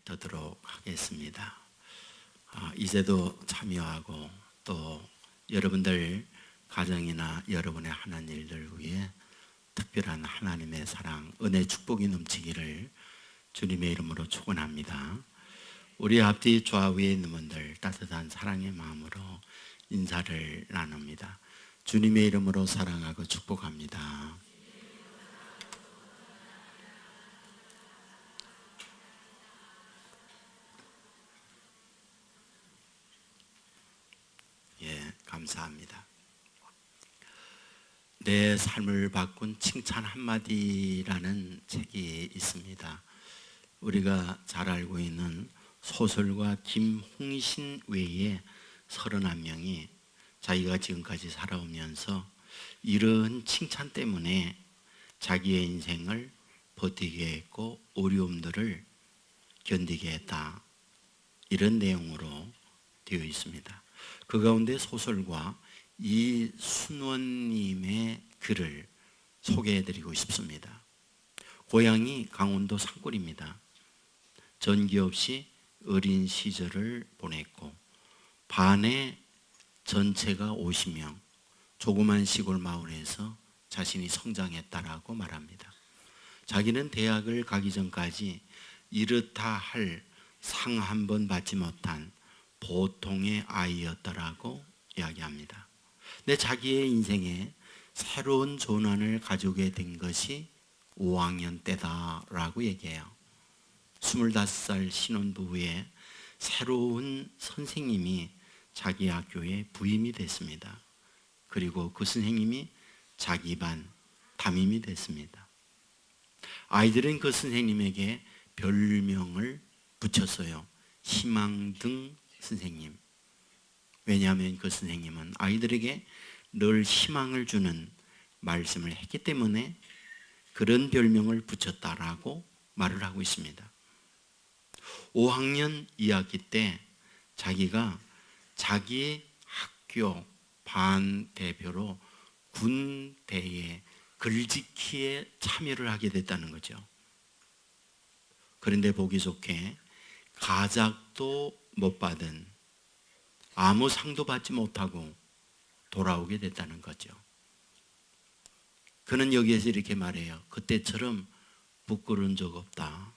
듣도록 하겠습니다. 이제도 참여하고 또 여러분들 가정이나 여러분의 하는 일들 위해 특별한 하나님의 사랑, 은혜, 축복이 넘치기를 주님의 이름으로 축원합니다. 우리 앞뒤 좌우에 있는 분들 따뜻한 사랑의 마음으로 인사를 나눕니다. 주님의 이름으로 사랑하고 축복합니다. 감사합니다. 내 삶을 바꾼 칭찬 한마디라는 책이 있습니다. 우리가 잘 알고 있는 소설가 김홍신 외에 31명이 자기가 지금까지 살아오면서 이런 칭찬 때문에 자기의 인생을 버티게 했고 어려움들을 견디게 했다, 이런 내용으로 되어 있습니다. 그 가운데 소설가 이순원님의 글을 소개해드리고 싶습니다. 고향이 강원도 산골입니다. 전기 없이 어린 시절을 보냈고 반의 전체가 50명, 조그만 시골 마을에서 자신이 성장했다라고 말합니다. 자기는 대학을 가기 전까지 이렇다 할 상 한 번 받지 못한 보통의 아이였다라고 이야기합니다. 근데 자기의 인생에 새로운 전환을 가져오게 된 것이 5학년 때다라고 얘기해요. 25살 신혼부부에 새로운 선생님이 자기 학교에 부임이 됐습니다. 그리고 그 선생님이 자기 반 담임이 됐습니다. 아이들은 그 선생님에게 별명을 붙였어요. 희망등 선생님. 왜냐하면 그 선생님은 아이들에게 늘 희망을 주는 말씀을 했기 때문에 그런 별명을 붙였다라고 말을 하고 있습니다. 5학년 2학기 때 자기가 자기 학교 반 대표로 군대에 글짓기에 참여를 하게 됐다는 거죠. 그런데 보기 좋게 가작도 못 받은, 아무 상도 받지 못하고 돌아오게 됐다는 거죠. 그는 여기에서 이렇게 말해요. 그때처럼 부끄러운 적 없다.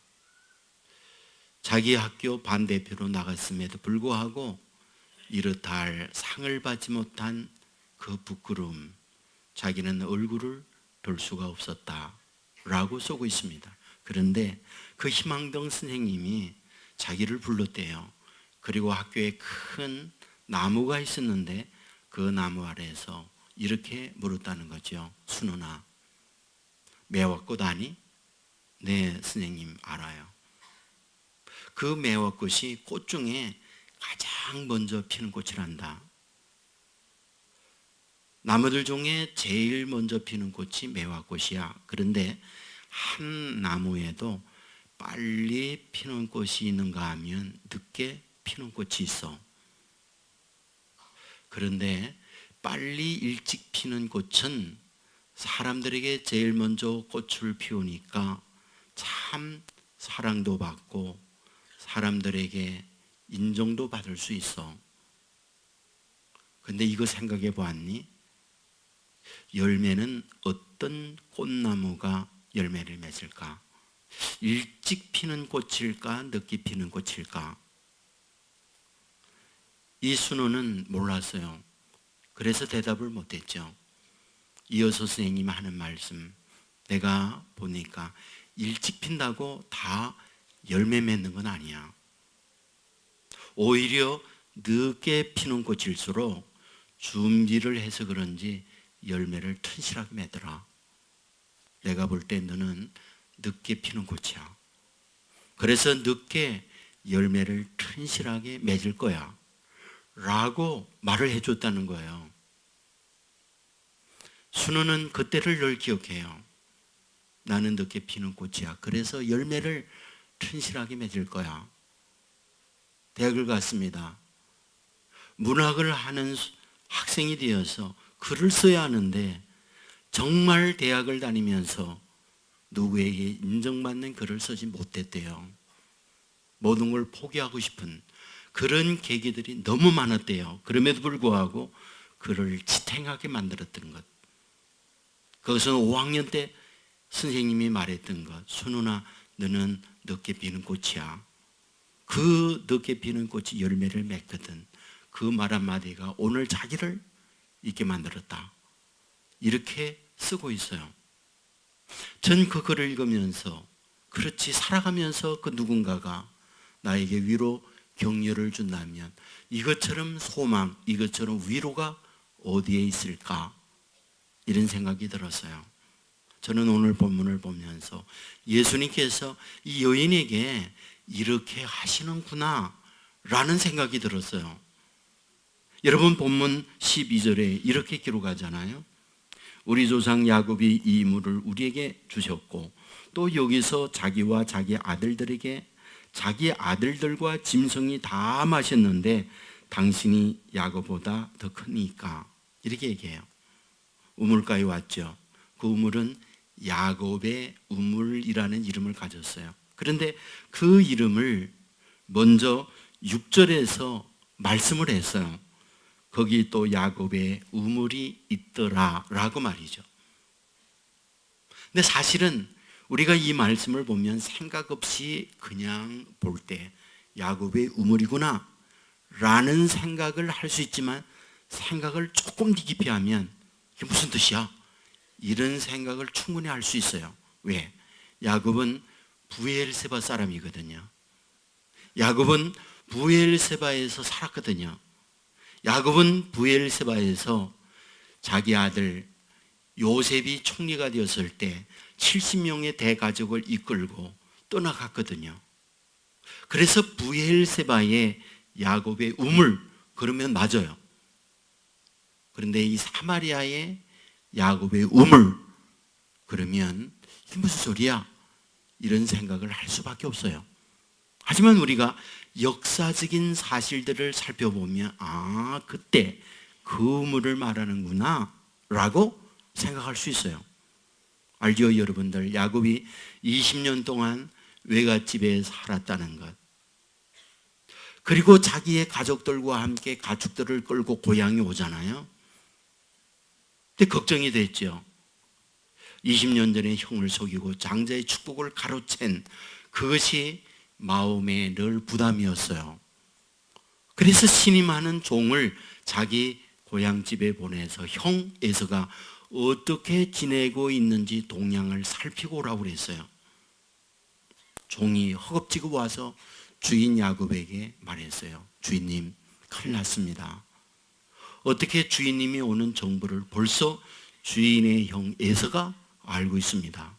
자기 학교 반대표로 나갔음에도 불구하고 이렇다 할 상을 받지 못한 그 부끄러움, 자기는 얼굴을 들 수가 없었다라고 쓰고 있습니다. 그런데 그 희망등 선생님이 자기를 불렀대요. 그리고 학교에 큰 나무가 있었는데 그 나무 아래에서 이렇게 물었다는 거죠. 순원아, 매화꽃 아니? 네, 선생님 알아요. 그 매화꽃이 꽃 중에 가장 먼저 피는 꽃이란다. 나무들 중에 제일 먼저 피는 꽃이 매화꽃이야. 그런데 한 나무에도 빨리 피는 꽃이 있는가 하면 늦게 피는 꽃이 있어. 그런데 빨리 일찍 피는 꽃은 사람들에게 제일 먼저 꽃을 피우니까 참 사랑도 받고 사람들에게 인정도 받을 수 있어. 근데 이거 생각해 보았니? 열매는 어떤 꽃나무가 열매를 맺을까? 일찍 피는 꽃일까? 늦게 피는 꽃일까? 이 순호는 몰랐어요. 그래서 대답을 못했죠. 이어서 선생님이 하는 말씀, 내가 보니까 일찍 핀다고 다 열매 맺는 건 아니야. 오히려 늦게 피는 꽃일수록 준비를 해서 그런지 열매를 튼실하게 맺더라. 내가 볼 때 너는 늦게 피는 꽃이야. 그래서 늦게 열매를 튼실하게 맺을 거야 라고 말을 해줬다는 거예요. 순호는 그때를 늘 기억해요. 나는 늦게 피는 꽃이야. 그래서 열매를 튼실하게 맺을 거야. 대학을 갔습니다. 문학을 하는 학생이 되어서 글을 써야 하는데 정말 대학을 다니면서 누구에게 인정받는 글을 쓰지 못했대요. 모든 걸 포기하고 싶은 그런 계기들이 너무 많았대요. 그럼에도 불구하고 그를 지탱하게 만들었던 것. 그것은 5학년 때 선생님이 말했던 것. 순우나 너는 늦게 피는 꽃이야. 그 늦게 피는 꽃이 열매를 맺거든. 그 말 한마디가 오늘 자기를 있게 만들었다. 이렇게 쓰고 있어요. 전 그 글을 읽으면서 그렇지, 살아가면서 그 누군가가 나에게 위로 격려를 준다면 이것처럼 소망, 이것처럼 위로가 어디에 있을까? 이런 생각이 들었어요. 저는 오늘 본문을 보면서 예수님께서 이 여인에게 이렇게 하시는구나 라는 생각이 들었어요. 여러분, 본문 12절에 이렇게 기록하잖아요. 우리 조상 야곱이 이 물을 우리에게 주셨고 또 여기서 자기와 자기 아들들에게 자기 아들들과 짐승이 다 마셨는데 당신이 야곱보다 더 크니까, 이렇게 얘기해요. 우물가에 왔죠. 그 우물은 야곱의 우물이라는 이름을 가졌어요. 그런데 그 이름을 먼저 6절에서 말씀을 했어요. 거기 또 야곱의 우물이 있더라 라고 말이죠. 근데 사실은 우리가 이 말씀을 보면 생각 없이 그냥 볼 때 야곱의 우물이구나 라는 생각을 할 수 있지만, 생각을 조금 더 깊이 하면 이게 무슨 뜻이야? 이런 생각을 충분히 할 수 있어요. 왜? 야곱은 부엘세바 사람이거든요. 야곱은 부엘세바에서 살았거든요. 야곱은 부엘세바에서 자기 아들 요셉이 총리가 되었을 때 70명의 대가족을 이끌고 떠나갔거든요. 그래서 부엘세바의 야곱의 우물, 그러면 맞아요. 그런데 이 사마리아의 야곱의 우물, 그러면 이게 무슨 소리야? 이런 생각을 할 수밖에 없어요. 하지만 우리가 역사적인 사실들을 살펴보면 그때 그 우물을 말하는구나 라고 생각할 수 있어요. 알죠, 여러분들? 야곱이 20년 동안 외갓집에 살았다는 것, 그리고 자기의 가족들과 함께 가축들을 끌고 고향에 오잖아요. 근데 걱정이 됐죠. 20년 전에 형을 속이고 장자의 축복을 가로챈 그것이 마음에 늘 부담이었어요. 그래서 신임하는 종을 자기 고향집에 보내서 형 에서가 어떻게 지내고 있는지 동향을 살피고 오라고 그랬어요. 종이 허겁지겁 와서 주인 야곱에게 말했어요. 주인님, 큰일 났습니다. 어떻게 주인님이 오는 정보를 벌써 주인의 형 에서가 알고 있습니다.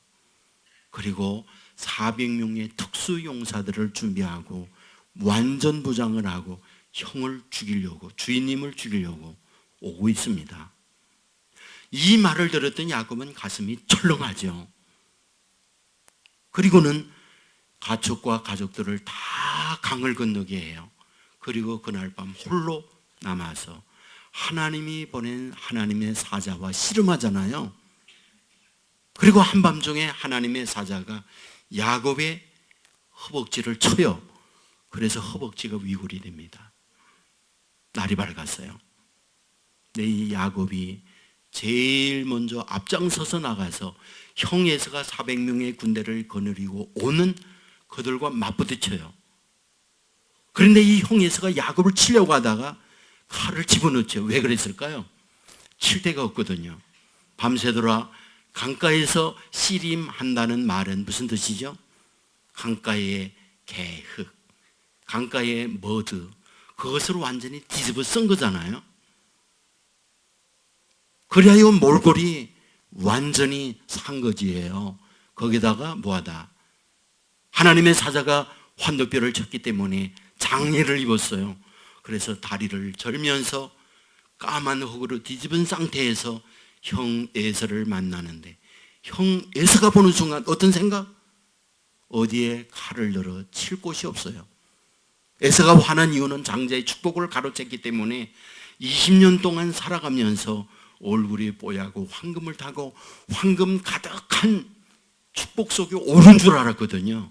그리고 400명의 특수용사들을 준비하고 완전 부장을 하고 형을 죽이려고, 주인님을 죽이려고 오고 있습니다. 이 말을 들었던 야곱은 가슴이 철렁하죠. 그리고는 가축과 가족들을 다 강을 건너게 해요. 그리고 그날 밤 홀로 남아서 하나님이 보낸 하나님의 사자와 씨름하잖아요. 그리고 한밤중에 하나님의 사자가 야곱의 허벅지를 쳐요. 그래서 허벅지가 위골이 됩니다. 날이 밝았어요. 이 야곱이 제일 먼저 앞장서서 나가서 형 에서가 400명의 군대를 거느리고 오는 그들과 맞부딪혀요. 그런데 이 형 에서가 야곱을 치려고 하다가 칼을 집어넣죠. 왜 그랬을까요? 칠 데가 없거든요. 밤새도록 강가에서 씨름한다는 말은 무슨 뜻이죠? 강가의 개흙, 강가의 머드, 그것을 완전히 뒤집어 쓴 거잖아요. 그리하여 몰골이 완전히 산 거지예요. 거기다가 뭐하다? 하나님의 사자가 환도뼈를 쳤기 때문에 장애를 입었어요. 그래서 다리를 절면서 까만 흙으로 뒤집은 상태에서 형 에서를 만나는데, 형 에서가 보는 순간 어떤 생각? 어디에 칼을 들어 칠 곳이 없어요. 에서가 화난 이유는 장자의 축복을 가로챘기 때문에 20년 동안 살아가면서 얼굴이 뽀얗고 황금을 타고 황금 가득한 축복 속에 오른 줄 알았거든요.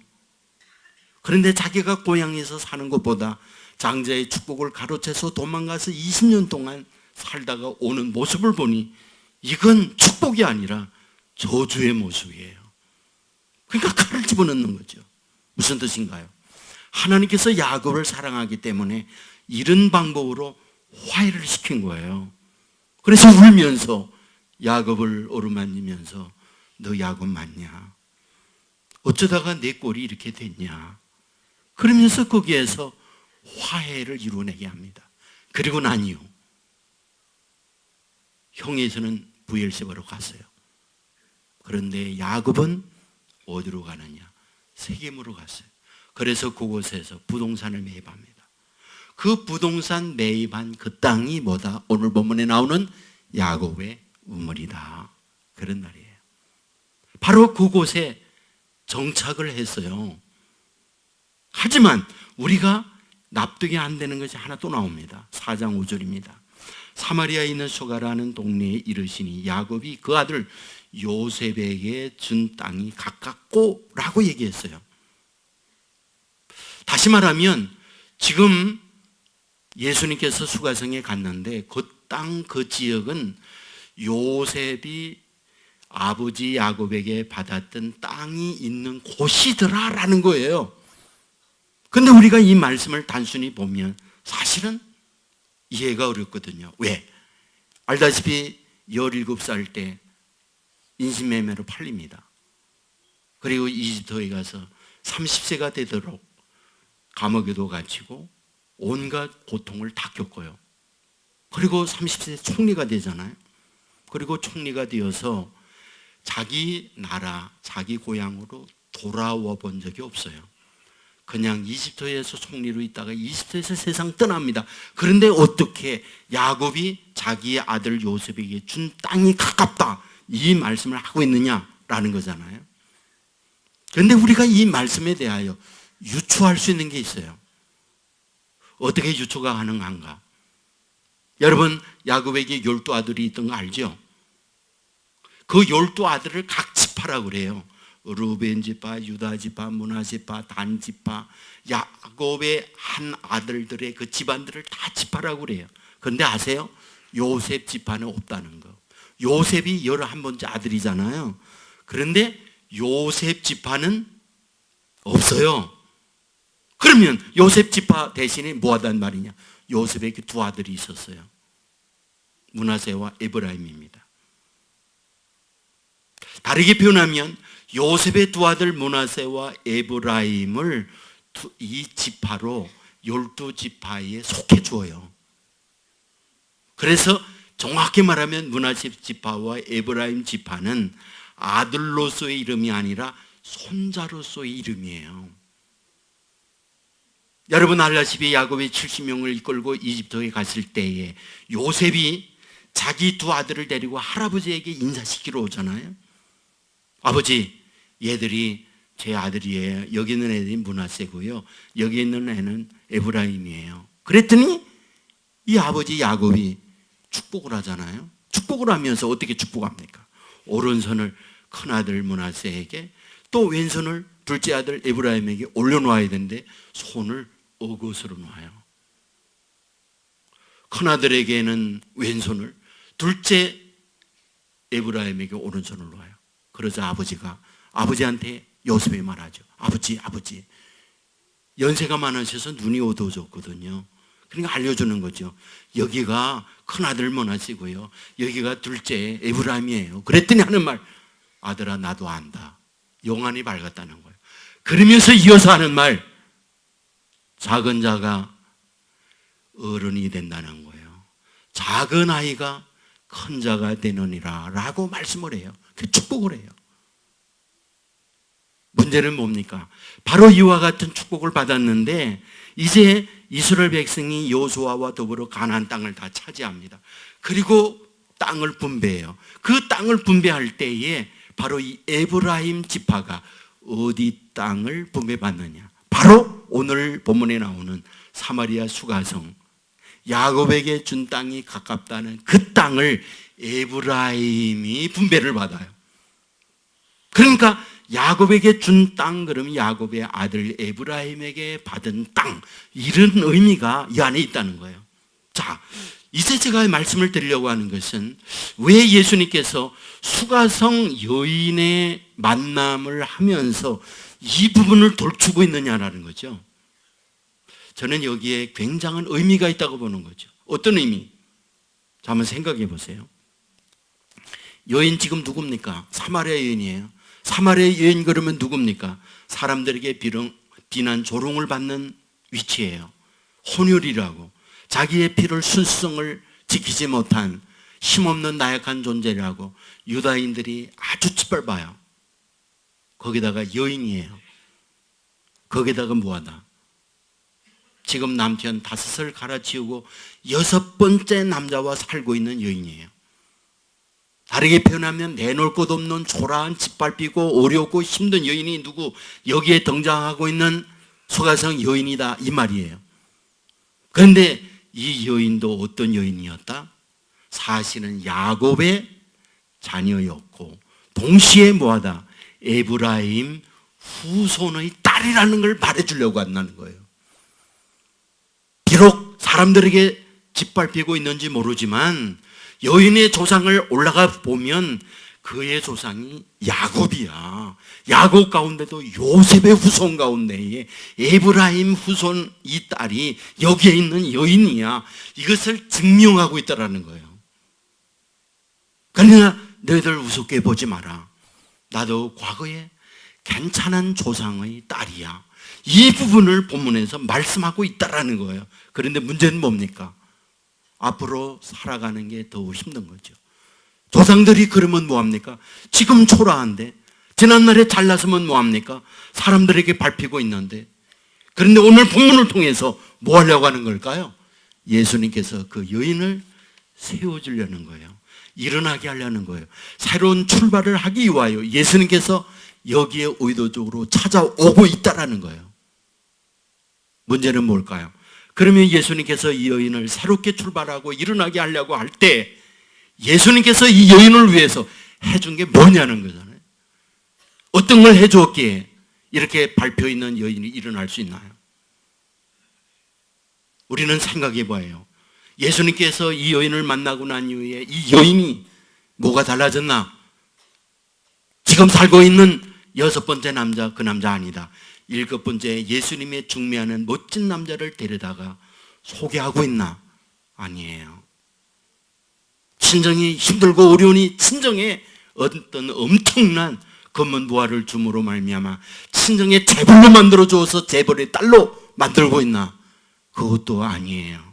그런데 자기가 고향에서 사는 것보다 장자의 축복을 가로채서 도망가서 20년 동안 살다가 오는 모습을 보니 이건 축복이 아니라 저주의 모습이에요. 그러니까 칼을 집어넣는 거죠. 무슨 뜻인가요? 하나님께서 야곱을 사랑하기 때문에 이런 방법으로 화해를 시킨 거예요. 그래서 울면서 야곱을 어루만지면서 너 야곱 맞냐? 어쩌다가 내 꼴이 이렇게 됐냐? 그러면서 거기에서 화해를 이루어내게 합니다. 그리고 난 이후 형에서는 브엘세바로 갔어요. 그런데 야곱은 어디로 가느냐? 세겜으로 갔어요. 그래서 그곳에서 부동산을 매입합니다. 그 부동산 매입한 그 땅이 뭐다? 오늘 본문에 나오는 야곱의 우물이다. 그런 날이에요. 바로 그곳에 정착을 했어요. 하지만 우리가 납득이 안 되는 것이 하나 또 나옵니다. 4장 5절입니다. 사마리아에 있는 소가라는 동네에 이르시니 야곱이 그 아들 요셉에게 준 땅이 가깝고 라고 얘기했어요. 다시 말하면 지금 예수님께서 수가성에 갔는데 그 땅, 그 지역은 요셉이 아버지 야곱에게 받았던 땅이 있는 곳이더라라는 거예요. 근데 우리가 이 말씀을 단순히 보면 사실은 이해가 어렵거든요. 왜? 알다시피 17살 때 인신매매로 팔립니다. 그리고 이집트에 가서 30세가 되도록 감옥에도 갇히고 온갖 고통을 다 겪어요. 그리고 30세 총리가 되잖아요. 그리고 총리가 되어서 자기 나라, 자기 고향으로 돌아와 본 적이 없어요. 그냥 이집트에서 총리로 있다가 이집트에서 세상 떠납니다. 그런데 어떻게 야곱이 자기의 아들 요셉에게 준 땅이 가깝다 이 말씀을 하고 있느냐라는 거잖아요. 그런데 우리가 이 말씀에 대하여 유추할 수 있는 게 있어요. 어떻게 유추가 가능한가? 여러분 야곱에게 12아들이 있던 거 알죠? 그 12아들을 각 지파라고 그래요. 루벤 지파, 유다 지파, 므낫세 지파, 단 지파, 야곱의 한 아들들의 그 집안들을 다 지파라고 그래요. 그런데 아세요? 요셉 지파는 없다는 거. 요셉이 11번째 아들이잖아요. 그런데 요셉 지파는 없어요. 그러면 요셉 지파 대신에 뭐 하단 말이냐? 요셉에게 두 아들이 있었어요. 므낫세와 에브라임입니다. 다르게 표현하면 요셉의 두 아들 므낫세와 에브라임을 이 지파로 12지파에 속해 주어요. 그래서 정확히 말하면 므낫세 지파와 에브라임 지파는 아들로서의 이름이 아니라 손자로서의 이름이에요. 여러분 알다시피 야곱이 70명을 이끌고 이집트에 갔을 때에 요셉이 자기 두 아들을 데리고 할아버지에게 인사시키러 오잖아요. 아버지, 얘들이 제 아들이에요. 여기 있는 애들이 므낫세고요. 여기 있는 애는 에브라임이에요. 그랬더니 이 아버지 야곱이 축복을 하잖아요. 축복을 하면서 어떻게 축복합니까? 오른손을 큰아들 므낫세에게 또 왼손을 둘째 아들 에브라임에게 올려놓아야 되는데 손을 어것으로 놓아요. 큰아들에게는 왼손을, 둘째 에브라임에게 오른손을 놓아요. 그러자 아버지가 아버지한테 요셉이 말하죠. 아버지, 연세가 많으셔서 눈이 어두워졌거든요. 그러니까 알려주는 거죠. 여기가 큰아들 므낫세고요. 여기가 둘째 에브라임이에요. 그랬더니 하는 말, 아들아 나도 안다. 영안이 밝았다는 거예요. 그러면서 이어서 하는 말, 작은 자가 어른이 된다는 거예요. 작은 아이가 큰 자가 되느니라 라고 말씀을 해요. 그 축복을 해요. 문제는 뭡니까? 바로 이와 같은 축복을 받았는데 이제 이스라엘 백성이 여호수아와 더불어 가나안 땅을 다 차지합니다. 그리고 땅을 분배해요. 그 땅을 분배할 때에 바로 이 에브라임 지파가 어디 땅을 분배받느냐? 바로 오늘 본문에 나오는 사마리아 수가성, 야곱에게 준 땅이 가깝다는 그 땅을 에브라임이 분배를 받아요. 그러니까 야곱에게 준 땅, 그러면 야곱의 아들 에브라임에게 받은 땅, 이런 의미가 이 안에 있다는 거예요. 자, 이제 제가 말씀을 드리려고 하는 것은 왜 예수님께서 수가성 여인의 만남을 하면서 이 부분을 돌추고 있느냐라는 거죠. 저는 여기에 굉장한 의미가 있다고 보는 거죠. 어떤 의미? 자, 한번 생각해 보세요. 여인 지금 누굽니까? 사마리아 여인이에요. 사마리아 여인 그러면 누굽니까? 사람들에게 비난 조롱을 받는 위치예요. 혼혈이라고, 자기의 피를 순수성을 지키지 못한 힘없는 나약한 존재라고 유다인들이 아주 짓밟아요. 거기다가 여인이에요. 거기다가 뭐하다? 지금 남편 5을 갈아치우고 6번째 남자와 살고 있는 여인이에요. 다르게 표현하면 내놓을 것 없는 초라한 짓밟히고 어렵고 힘든 여인이 누구? 여기에 등장하고 있는 수가성 여인이다, 이 말이에요. 그런데 이 여인도 어떤 여인이었다? 사실은 야곱의 자녀였고 동시에 뭐하다? 에브라임 후손의 딸이라는 걸 말해주려고 한다는 거예요. 비록 사람들에게 짓밟히고 있는지 모르지만 여인의 조상을 올라가 보면 그의 조상이 야곱이야. 야곱 가운데도 요셉의 후손 가운데에 에브라임 후손 이 딸이 여기에 있는 여인이야. 이것을 증명하고 있다는 거예요. 그러나 너희들 우습게 보지 마라. 나도 과거에 괜찮은 조상의 딸이야. 이 부분을 본문에서 말씀하고 있다는 거예요. 그런데 문제는 뭡니까? 앞으로 살아가는 게 더 힘든 거죠. 조상들이 그러면 뭐합니까? 지금 초라한데, 지난날에 잘났으면 뭐합니까? 사람들에게 밟히고 있는데. 그런데 오늘 본문을 통해서 뭐 하려고 하는 걸까요? 예수님께서 그 여인을 세워주려는 거예요. 일어나게 하려는 거예요. 새로운 출발을 하기 위하여 예수님께서 여기에 의도적으로 찾아오고 있다는 거예요. 문제는 뭘까요? 그러면 예수님께서 이 여인을 새롭게 출발하고 일어나게 하려고 할 때 예수님께서 이 여인을 위해서 해준 게 뭐냐는 거잖아요. 어떤 걸 해줬기에 이렇게 밟혀 있는 여인이 일어날 수 있나요? 우리는 생각해 봐요. 예수님께서 이 여인을 만나고 난 이후에 이 여인이 뭐가 달라졌나? 지금 살고 있는 6번째 남자, 그 남자 아니다. 7번째 예수님의 중매하는 멋진 남자를 데려다가 소개하고 있나? 아니에요. 친정이 힘들고 어려우니 친정에 어떤 엄청난 검은부화를 줌으로 말미암아 친정의 재벌로 만들어 주어서 재벌의 딸로 만들고 있나? 그것도 아니에요.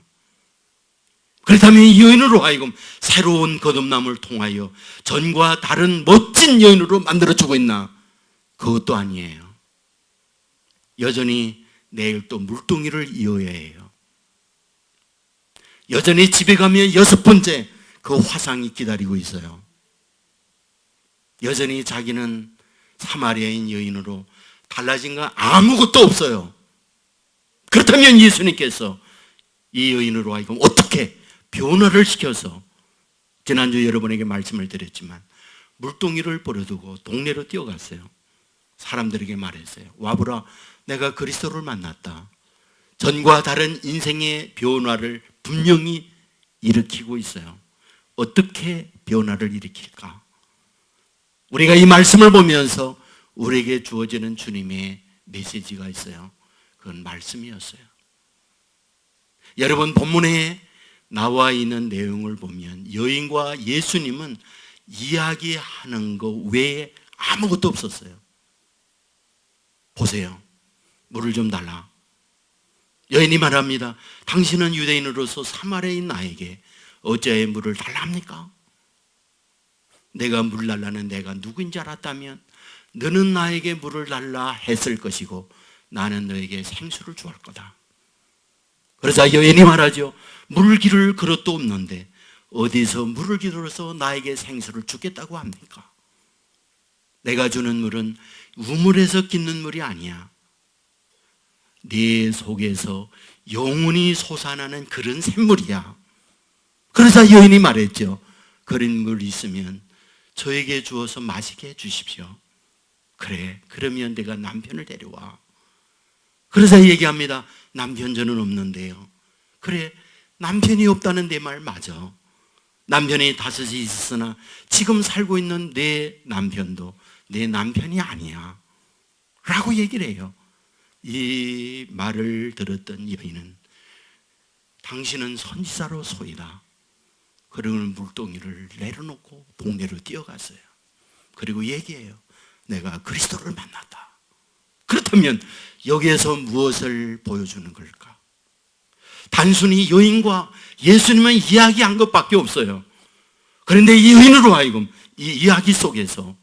그렇다면 이 여인으로 하여금 새로운 거듭남을 통하여 전과 다른 멋진 여인으로 만들어주고 있나? 그것도 아니에요. 여전히 내일 또 물동이를 이어야 해요. 여전히 집에 가면 6번째 그 화상이 기다리고 있어요. 여전히 자기는 사마리아인 여인으로 달라진 건 아무것도 없어요. 그렇다면 예수님께서 이 여인으로 하여금 어떻게 변화를 시켜서, 지난주 여러분에게 말씀을 드렸지만 물동이를 버려두고 동네로 뛰어갔어요. 사람들에게 말했어요. 와보라, 내가 그리스도를 만났다. 전과 다른 인생의 변화를 분명히 일으키고 있어요. 어떻게 변화를 일으킬까? 우리가 이 말씀을 보면서 우리에게 주어지는 주님의 메시지가 있어요. 그건 말씀이었어요. 여러분, 본문에 나와 있는 내용을 보면 여인과 예수님은 이야기하는 것 외에 아무것도 없었어요. 보세요. 물을 좀 달라. 여인이 말합니다. 당신은 유대인으로서 사마리아인 나에게 어찌하여 물을 달라 합니까? 내가 물 달라는 내가 누구인지 알았다면 너는 나에게 물을 달라 했을 것이고 나는 너에게 생수를 주할 거다. 그러자 여인이 말하죠. 물 기를 그릇도 없는데 어디서 물을 기울여서 나에게 생수를 주겠다고 합니까? 내가 주는 물은 우물에서 깃는 물이 아니야. 네 속에서 영원히 솟아나는 그런 샘물이야. 그러자 여인이 말했죠. 그런 물 있으면 저에게 주어서 마시게 해주십시오. 그래, 그러면 내가 남편을 데려와. 그러자 얘기합니다. 남편 저는 없는데요. 그래, 남편이 없다는 내 말 맞아. 남편이 다섯이 있었으나 지금 살고 있는 내 남편도 내 남편이 아니야 라고 얘기를 해요. 이 말을 들었던 여인은 당신은 선지자로 소이다. 그러는 물동이를 내려놓고 동네로 뛰어갔어요. 그리고 얘기해요. 내가 그리스도를 만났다. 그렇다면 여기에서 무엇을 보여주는 걸까? 단순히 여인과 예수님은 이야기한 것밖에 없어요. 그런데 이 여인으로 하여금 이 이야기 속에서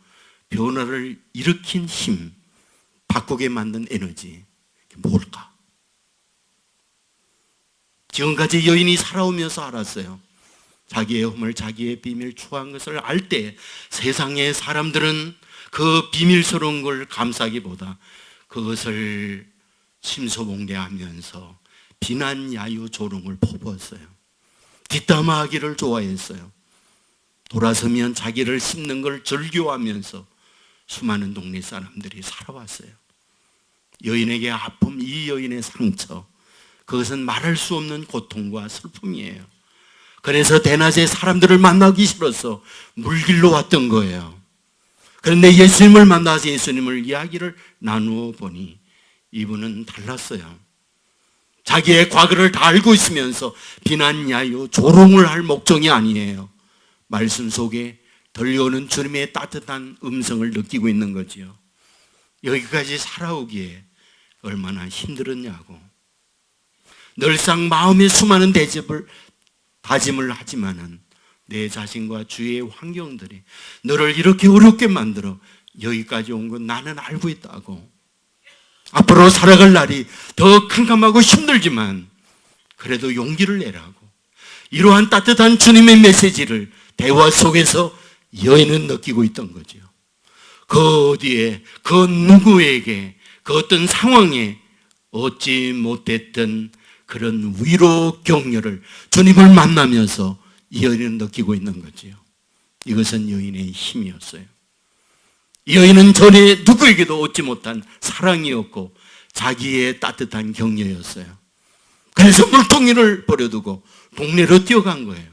변화를 일으킨 힘, 바꾸게 만든 에너지, 뭘까? 지금까지 여인이 살아오면서 알았어요. 자기의 허물, 자기의 비밀, 추한 것을 알 때 세상의 사람들은 그 비밀스러운 걸 감싸기보다 그것을 심소봉대하면서 비난, 야유, 조롱을 퍼부었어요. 뒷담화하기를 좋아했어요. 돌아서면 자기를 씹는 걸 즐겨하면서 수많은 동네 사람들이 살아왔어요. 여인에게 아픔, 이 여인의 상처, 그것은 말할 수 없는 고통과 슬픔이에요. 그래서 대낮에 사람들을 만나기 싫어서 물길로 왔던 거예요. 그런데 예수님을 만나서 예수님을 이야기를 나누어 보니 이분은 달랐어요. 자기의 과거를 다 알고 있으면서 비난, 야유, 조롱을 할 목적이 아니에요. 말씀 속에 들려오는 주님의 따뜻한 음성을 느끼고 있는 거지요. 여기까지 살아오기에 얼마나 힘들었냐고. 늘상 마음에 수많은 다짐을 하지만은 내 자신과 주위의 환경들이 너를 이렇게 어렵게 만들어 여기까지 온 건 나는 알고 있다고. 앞으로 살아갈 날이 더 캄캄하고 힘들지만 그래도 용기를 내라고. 이러한 따뜻한 주님의 메시지를 대화 속에서 여인은 느끼고 있던 거죠. 그 어디에, 그 누구에게, 그 어떤 상황에 얻지 못했던 그런 위로 격려를 주님을 만나면서 이 여인은 느끼고 있는 거지요. 이것은 여인의 힘이었어요. 이 여인은 전에 누구에게도 얻지 못한 사랑이었고 자기의 따뜻한 격려였어요. 그래서 물동이를 버려두고 동네로 뛰어간 거예요.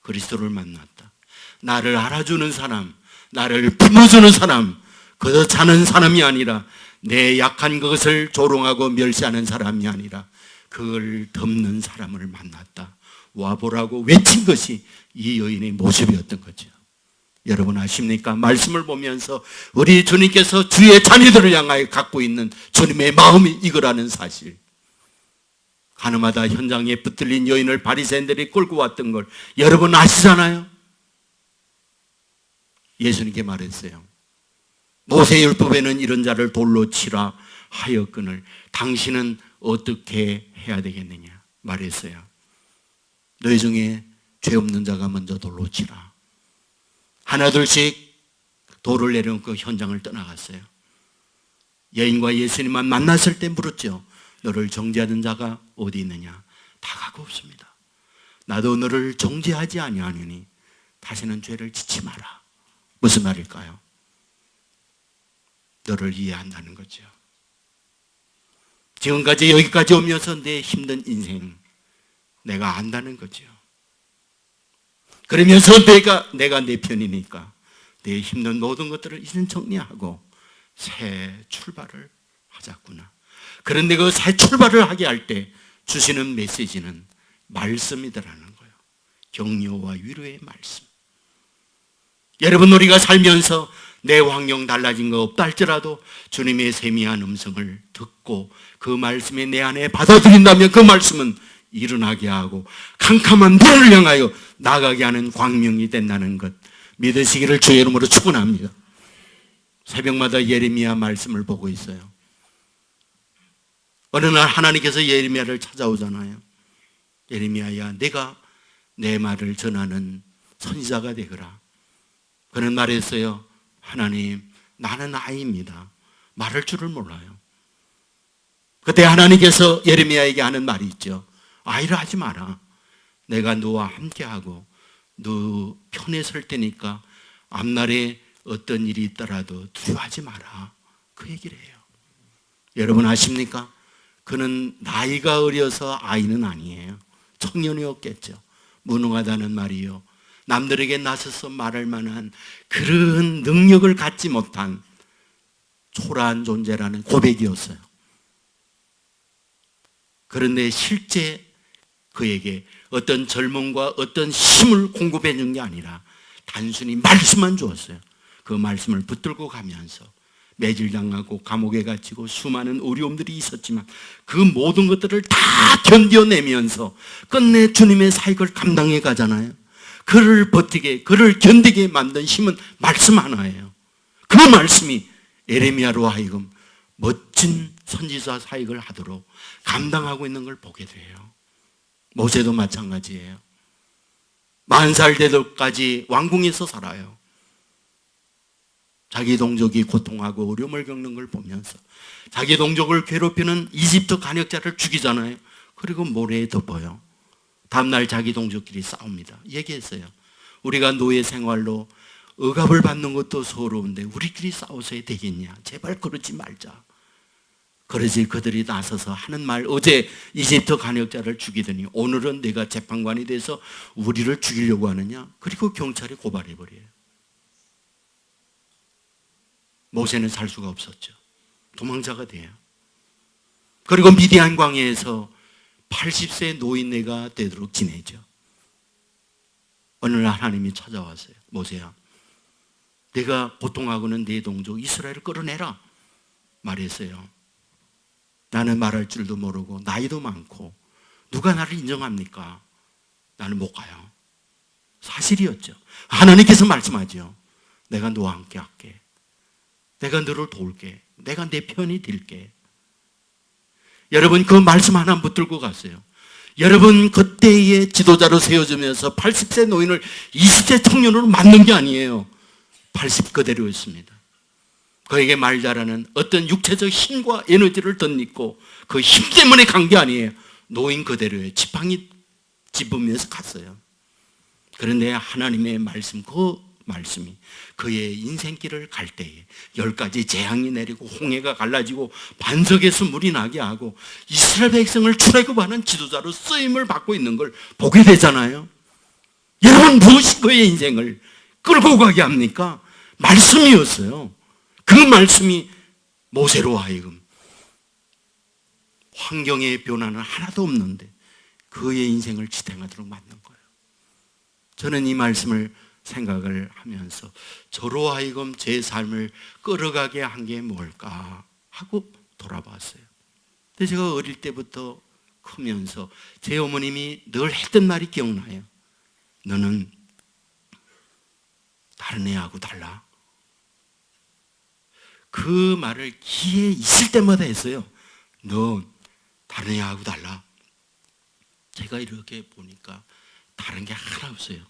그리스도를 만났다. 나를 알아주는 사람, 나를 품어주는 사람, 그저 자는 사람이 아니라 내 약한 것을 조롱하고 멸시하는 사람이 아니라 그걸 덮는 사람을 만났다. 와보라고 외친 것이 이 여인의 모습이었던 거죠. 여러분 아십니까? 말씀을 보면서 우리 주님께서 주의 자녀들을 향하여 갖고 있는 주님의 마음이 이거라는 사실. 가늠하다 현장에 붙들린 여인을 바리새인들이 끌고 왔던 걸 여러분 아시잖아요? 예수님께 말했어요. 모세율법에는 이런 자를 돌로 치라 하였거늘 당신은 어떻게 해야 되겠느냐 말했어요. 너희 중에 죄 없는 자가 먼저 돌로 치라. 하나둘씩 돌을 내려놓고 현장을 떠나갔어요. 여인과 예수님만 만났을 때 물었죠. 너를 정죄하는 자가 어디 있느냐? 다가가 없습니다. 나도 너를 정죄하지 아니하노니 다시는 죄를 짓지 마라. 무슨 말일까요? 너를 이해한다는 거죠. 지금까지 여기까지 오면서 내 힘든 인생 내가 안다는 거죠. 그러면서 내가 내 편이니까 내 힘든 모든 것들을 이젠 정리하고 새 출발을 하자꾸나. 그런데 그 새 출발을 하게 할 때 주시는 메시지는 말씀이더라는 거예요. 격려와 위로의 말씀. 여러분 우리가 살면서 내 환경 달라진 거 없다 할지라도 주님의 세미한 음성을 듣고 그 말씀에 내 안에 받아들인다면 그 말씀은 일어나게 하고 캄캄한 미래를 향하여 나가게 하는 광명이 된다는 것 믿으시기를 주의 이름으로 축원합니다. 새벽마다 예레미야 말씀을 보고 있어요. 어느 날 하나님께서 예레미야를 찾아오잖아요. 예레미야야 내가 내 말을 전하는 선지자가 되거라. 그는 말했어요. 하나님 나는 아이입니다. 말할 줄을 몰라요. 그때 하나님께서 예레미야에게 하는 말이 있죠. 아이를 하지 마라. 내가 너와 함께하고 너 편에 설 테니까 앞날에 어떤 일이 있더라도 두려워하지 마라. 그 얘기를 해요. 여러분 아십니까? 그는 나이가 어려서 아이는 아니에요. 청년이었겠죠. 무능하다는 말이요, 남들에게 나서서 말할 만한 그런 능력을 갖지 못한 초라한 존재라는 고백이었어요. 그런데 실제 그에게 어떤 젊음과 어떤 힘을 공급해 준 게 아니라 단순히 말씀만 주었어요. 그 말씀을 붙들고 가면서 매질당하고 감옥에 갇히고 수많은 어려움들이 있었지만 그 모든 것들을 다 견뎌내면서 끝내 주님의 사역을 감당해 가잖아요. 그를 버티게, 그를 견디게 만든 힘은 말씀 하나예요. 그 말씀이 에레미야로 하여금 멋진 선지자 사역을 하도록 감당하고 있는 걸 보게 돼요. 모세도 마찬가지예요. 40살 되도까지 왕궁에서 살아요. 자기 동족이 고통하고 어려움을 겪는 걸 보면서 자기 동족을 괴롭히는 이집트 간역자를 죽이잖아요. 그리고 모래에 덮어요. 다음날 자기 동족끼리 싸웁니다. 얘기했어요. 우리가 노예 생활로 억압을 받는 것도 서러운데 우리끼리 싸워서야 되겠냐. 제발 그러지 말자. 그러지 그들이 나서서 하는 말, 어제 이집트 간역자를 죽이더니 오늘은 내가 재판관이 돼서 우리를 죽이려고 하느냐. 그리고 경찰이 고발해버려요. 모세는 살 수가 없었죠. 도망자가 돼요. 그리고 미디안 광야에서 80세 노인네가 되도록 지내죠. 어느 날 하나님이 찾아왔어요. 모세야, 내가 고통하고는 네 동족 이스라엘을 끌어내라 말했어요. 나는 말할 줄도 모르고 나이도 많고 누가 나를 인정합니까? 나는 못 가요. 사실이었죠. 하나님께서 말씀하죠. 내가 너와 함께 할게. 내가 너를 도울게. 내가 내 편이 될게. 여러분 그 말씀 하나 붙들고 갔어요. 여러분 그때의 지도자로 세워지면서 80세 노인을 20세 청년으로 만든 게 아니에요. 80 그대로였습니다. 그에게 말 잘하는 어떤 육체적 힘과 에너지를 덧입고 그 힘 때문에 간 게 아니에요. 노인 그대로예요. 지팡이 집으면서 갔어요. 그런데 하나님의 말씀, 그 말씀이 그의 인생길을 갈 때에 10가지 재앙이 내리고 홍해가 갈라지고 반석에서 물이 나게 하고 이스라엘 백성을 출애굽하는 지도자로 쓰임을 받고 있는 걸 보게 되잖아요. 여러분 무엇이 그의 인생을 끌고 가게 합니까? 말씀이었어요. 그 말씀이 모세로 하여금 환경의 변화는 하나도 없는데 그의 인생을 지탱하도록 만든 거예요. 저는 이 말씀을 생각을 하면서 저로 하여금 제 삶을 끌어가게 한 게 뭘까 하고 돌아봤어요. 근데 제가 어릴 때부터 크면서 제 어머님이 늘 했던 말이 기억나요. 너는 다른 애하고 달라. 그 말을 귀에 있을 때마다 했어요. 너 다른 애하고 달라. 제가 이렇게 보니까 다른 게 하나 없어요.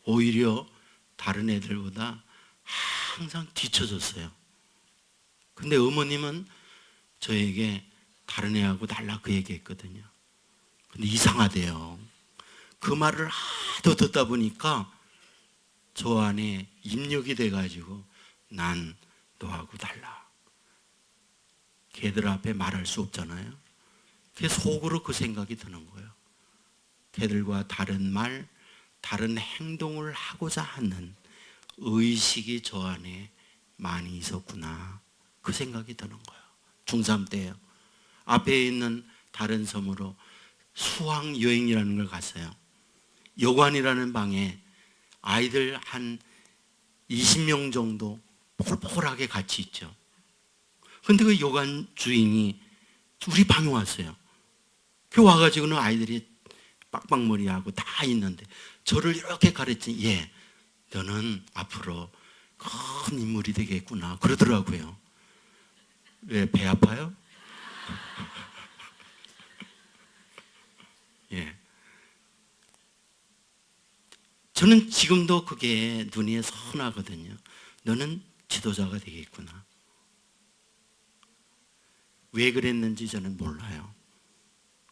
오히려 다른 애들보다 항상 뒤쳐졌어요. 근데 어머님은 저에게 다른 애하고 달라 그 얘기했거든요. 근데 이상하대요. 그 말을 하도 듣다 보니까 저 안에 입력이 돼가지고 난 너하고 달라. 걔들 앞에 말할 수 없잖아요. 그래서 속으로 그 생각이 드는 거예요. 걔들과 다른 말, 다른 행동을 하고자 하는 의식이 저 안에 많이 있었구나. 그 생각이 드는 거예요. 중3 때요. 앞에 있는 다른 섬으로 수학여행이라는 걸 갔어요. 여관이라는 방에 아이들 한 20명 정도 폴폴하게 같이 있죠. 근데 그 여관 주인이 우리 방에 왔어요. 그 와가지고는 아이들이 빡빡머리하고 다 있는데 저를 이렇게 가르치니, 예, 너는 앞으로 큰 인물이 되겠구나 그러더라고요. 왜, 배 아파요? 예. 저는 지금도 그게 눈에 선하거든요. 너는 지도자가 되겠구나. 왜 그랬는지 저는 몰라요.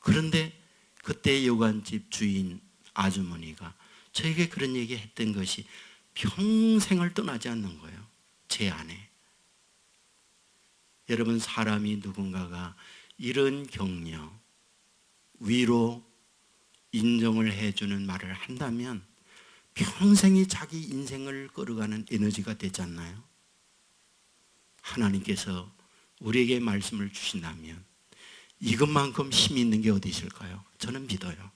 그런데 그때 여관집 주인 아주머니가 저에게 그런 얘기 했던 것이 평생을 떠나지 않는 거예요. 제 안에. 여러분, 사람이 누군가가 이런 격려, 위로, 인정을 해주는 말을 한다면 평생이 자기 인생을 끌어가는 에너지가 되지 않나요? 하나님께서 우리에게 말씀을 주신다면 이것만큼 힘이 있는 게 어디 있을까요? 저는 믿어요.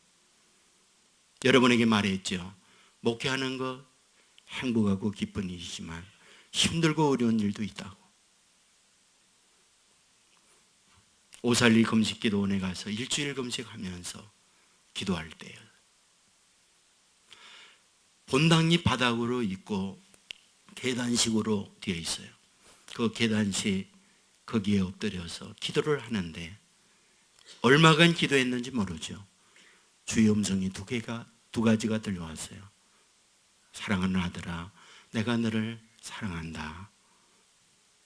여러분에게 말했죠. 목회하는 것 행복하고 기쁜 일이지만 힘들고 어려운 일도 있다고. 오살리 금식기도원에 가서 일주일 금식하면서 기도할 때요, 본당이 바닥으로 있고 계단식으로 되어 있어요. 그 계단식 거기에 엎드려서 기도를 하는데 얼마간 기도했는지 모르죠. 주의 음성이 두 가지가 들려왔어요. 사랑하는 아들아, 내가 너를 사랑한다.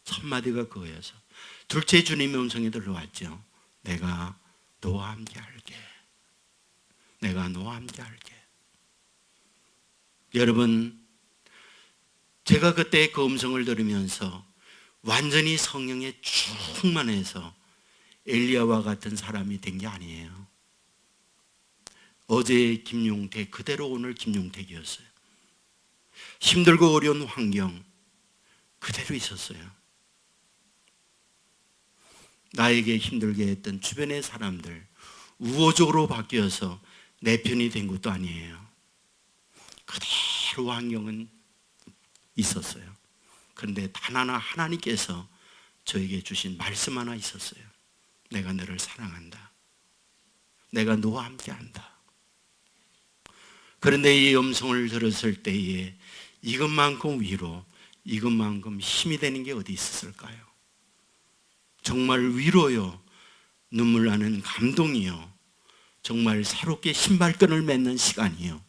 첫 마디가 그거여서. 둘째, 주님의 음성이 들려왔죠. 내가 너와 함께 할게. 내가 너와 함께 할게. 여러분, 제가 그때 그 음성을 들으면서 완전히 성령에 충만해서 엘리야와 같은 사람이 된 게 아니에요. 어제의 김용택 그대로 오늘 김용택이었어요. 힘들고 어려운 환경 그대로 있었어요. 나에게 힘들게 했던 주변의 사람들 우호적으로 바뀌어서 내 편이 된 것도 아니에요. 그대로 환경은 있었어요. 그런데 단 하나 하나님께서 저에게 주신 말씀 하나 있었어요. 내가 너를 사랑한다. 내가 너와 함께한다. 그런데 이 음성을 들었을 때에 이것만큼 위로, 이것만큼 힘이 되는 게 어디 있었을까요? 정말 위로요, 눈물 나는 감동이요, 정말 새롭게 신발끈을 맺는 시간이요,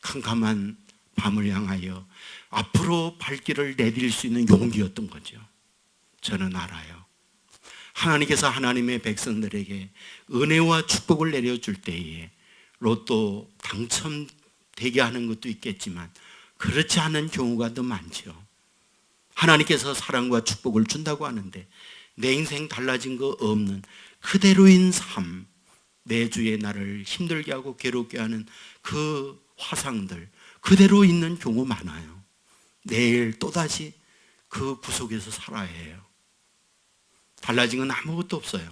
캄캄한 밤을 향하여 앞으로 발길을 내딜 수 있는 용기였던 거죠. 저는 알아요. 하나님께서 하나님의 백성들에게 은혜와 축복을 내려줄 때에 로또 당첨되게 하는 것도 있겠지만 그렇지 않은 경우가 더 많죠. 하나님께서 사랑과 축복을 준다고 하는데 내 인생 달라진 거 없는 그대로인 삶, 내 주에 나를 힘들게 하고 괴롭게 하는 그 화상들 그대로 있는 경우 많아요. 내일 또다시 그 구속에서 살아야 해요. 달라진 건 아무것도 없어요.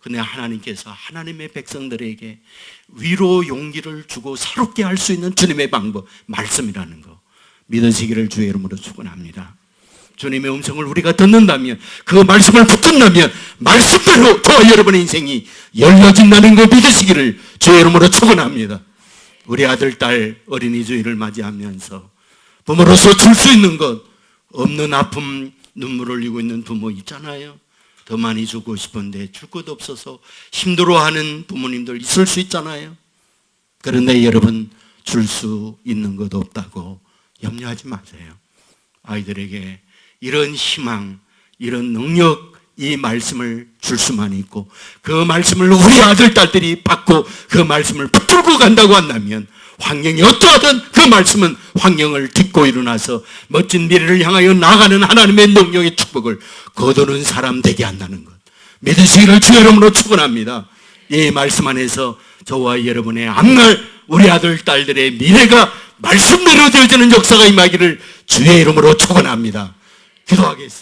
근데 하나님께서 하나님의 백성들에게 위로 용기를 주고 새롭게 할 수 있는 주님의 방법, 말씀이라는 거 믿으시기를 주의 이름으로 축원합니다. 주님의 음성을 우리가 듣는다면, 그 말씀을 붙든다면 말씀대로 저와 여러분의 인생이 열려진다는 거 믿으시기를 주의 이름으로 축원합니다. 우리 아들, 딸 어린이 주일을 맞이하면서 부모로서 줄 수 있는 것 없는 아픔, 눈물 흘리고 있는 부모 있잖아요. 더 많이 주고 싶은데 줄 것 없어서 힘들어하는 부모님들 있을 수 있잖아요. 그런데 여러분, 줄 수 있는 것 없다고 염려하지 마세요. 아이들에게 이런 희망, 이런 능력, 이 말씀을 줄 수만 있고 그 말씀을 우리 아들, 딸들이 받고 그 말씀을 붙들고 간다고 한다면 환경이 어떠하든 그 말씀은 환경을 딛고 일어나서 멋진 미래를 향하여 나아가는 하나님의 능력의 축복을 거두는 사람 되게 한다는 것 믿으시기를 주의 이름으로 축원합니다. 이 말씀 안에서 저와 여러분의 앞날 우리 아들, 딸들의 미래가 말씀대로 되어지는 역사가 임하기를 주의 이름으로 축원합니다. 기도하겠습니다.